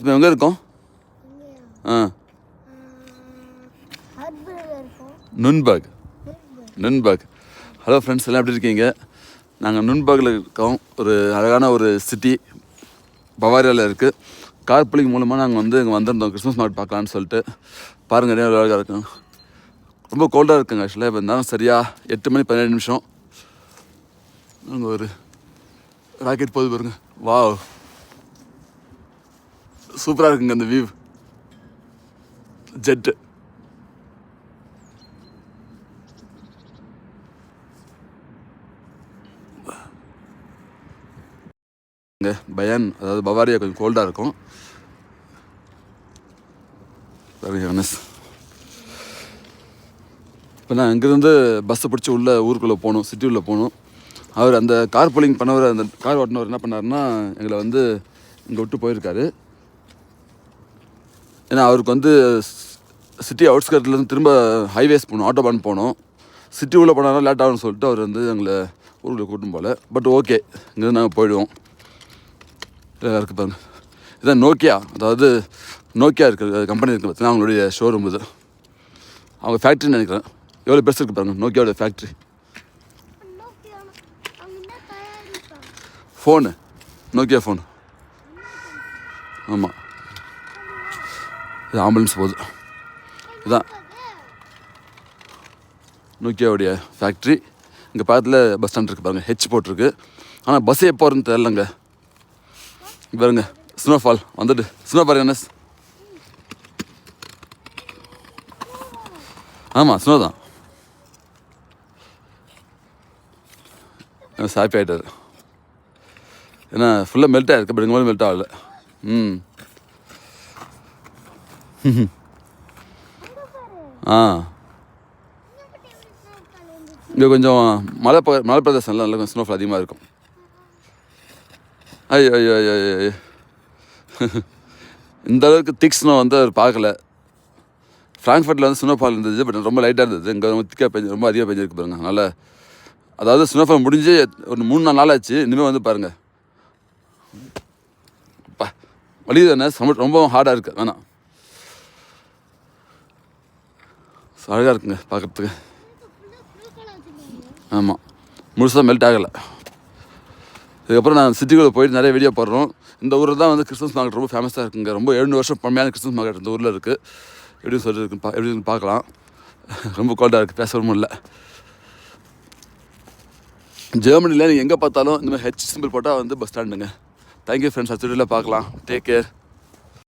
இப்போ எங்கே இருக்கோம்? ஆ, நுன்பர்க். நுன்பர்க். ஹலோ ஃப்ரெண்ட்ஸ், எல்லாம் எப்படி இருக்கீங்க? நாங்கள் நுன்பர்கில் இருக்கோம். ஒரு அழகான ஒரு சிட்டி பவாரியாவில் இருக்குது. கார் புலிங் மூலமாக நாங்கள் இங்கே வந்திருந்தோம் கிறிஸ்மஸ் மார்க்கெட் பார்க்கலான்னு சொல்லிட்டு. பாருங்கள், நிறைய அழகாக இருக்கும். ரொம்ப கோல்டாக இருக்குங்க ஆக்சுவலாக. இப்போ இருந்தாலும் சரியாக 8 மணி 17 நிமிஷம். அங்கே ஒரு ராக்கெட் போகுது பாருங்க. வாவ், சூப்பராக இருக்குங்க அந்த வியூ. ஜெட்டு. இங்கே பயான், அதாவது பவாரியா கொஞ்சம் கோல்டாக இருக்கும். இப்போ நான் இங்கேருந்து பஸ்ஸை பிடிச்சி உள்ளே ஊருக்குள்ளே போகணும், சிட்டி உள்ளே போகணும். அவர் அந்த கார் புலிங் பண்ணவர், அந்த கார் ஓட்டினவர் என்ன பண்ணாருன்னா எங்களை இங்கே விட்டு போயிருக்காரு. ஏன்னா அவருக்கு சிட்டி அவுட்ஸ்கர்ட்லேருந்து திரும்ப ஹைவேஸ் போகணும், ஆட்டோபான் போகணும். சிட்டி உள்ளே போனாலும் லேட் ஆகும்னு சொல்லிட்டு அவர் எங்களை ஊருக்குள்ளே கூட்டும் போகல. பட் ஓகே, இங்கேருந்து நாங்கள் போயிடுவோம். இருக்குது பாருங்க, இதுதான் நோக்கியா. அதாவது நோக்கியா இருக்கிற கம்பெனி இருக்குது பார்த்தீங்கன்னா, அவங்களுடைய ஷோரூம் இது. அவங்க ஃபேக்ட்ரின்னு நினைக்கிறேன். எவ்வளோ பெருசு இருக்குது பாருங்கள் நோக்கியாவோட ஃபேக்ட்ரி. Phone, Nokia phone. ஆமாம், இது ஆம்புலன்ஸ் போகுது. இதுதான் நோக்கியாவுடைய ஃபேக்ட்ரி. இங்கே பக்கத்தில் பஸ் ஸ்டாண்ட் இருக்குது பாருங்கள், ஹெச் போட்டிருக்கு. ஆனால் பஸ்ஸு எப்போ வரும்னு தெரிலங்க. பாருங்க, ஸ்னோஃபால் வந்துட்டு. ஸ்னோ பாருங்க என்ன. ஆமாம், ஸ்னோ தான். ஹாப்பி ஆகிட்டார். ஏன்னா ஃபுல்லாக மெல்ட் ஆகிருக்கு, பட் எங்கள் மெல்ட் ஆகலை. ஆ, இங்கே கொஞ்சம் மலை பிரதேசம்லாம் நல்லா கொஞ்சம் ஸ்னோஃபால் அதிகமாக இருக்கும். ஐயோ ஐயோ ஐயோ ஐயோ, இந்த அளவுக்கு திக் ஸ்னோ அவர் பார்க்கல. ஃப்ராங்க்ஃபர்ட்டில் ஸ்னோஃபால் இருந்தது, பட் ரொம்ப லைட்டாக இருந்தது. இங்கே திக்காக ரொம்ப அதிகமாக பெஞ்சிருக்கு பாருங்க. அதனால் அதாவது ஸ்னோஃபால் முடிஞ்சு ஒரு 3-4 நாள் ஆச்சு. இனிமேல் பாருங்கள், வலி தானே, ரொம்ப ஹார்டாக இருக்குது. வேணாம், அழகாக இருக்குங்க பார்க்குறதுக்கு. ஆமாம், முழுசாக மெல்ட் ஆகலை. இதுக்கப்புறம் நான் சிட்டிக்குள்ளே போயிட்டு நிறைய வீடியோ போடுறோம். இந்த ஊரில் தான் கிறிஸ்மஸ் மார்க்கெட் ரொம்ப ஃபேமஸாக இருக்குங்க. ரொம்ப 700 வருஷம் பழமையான கிறிஸ்மஸ் மார்க்கெட் இந்த ஊரில் இருக்குது. எப்படி எப்படி பார்க்கலாம். ரொம்ப கோல்டாக இருக்குது, பேசவும் இல்லை. ஜெர்மனியில் நீங்கள் எங்கே பார்த்தாலும் இந்த மாதிரி ஹெச் சிம்பிள் போட்டால் பஸ் ஸ்டாண்டுங்க. தேங்க்யூ ஃப்ரெண்ட்ஸ், அடுத்த வீடியோவில் பார்க்கலாம். Take care.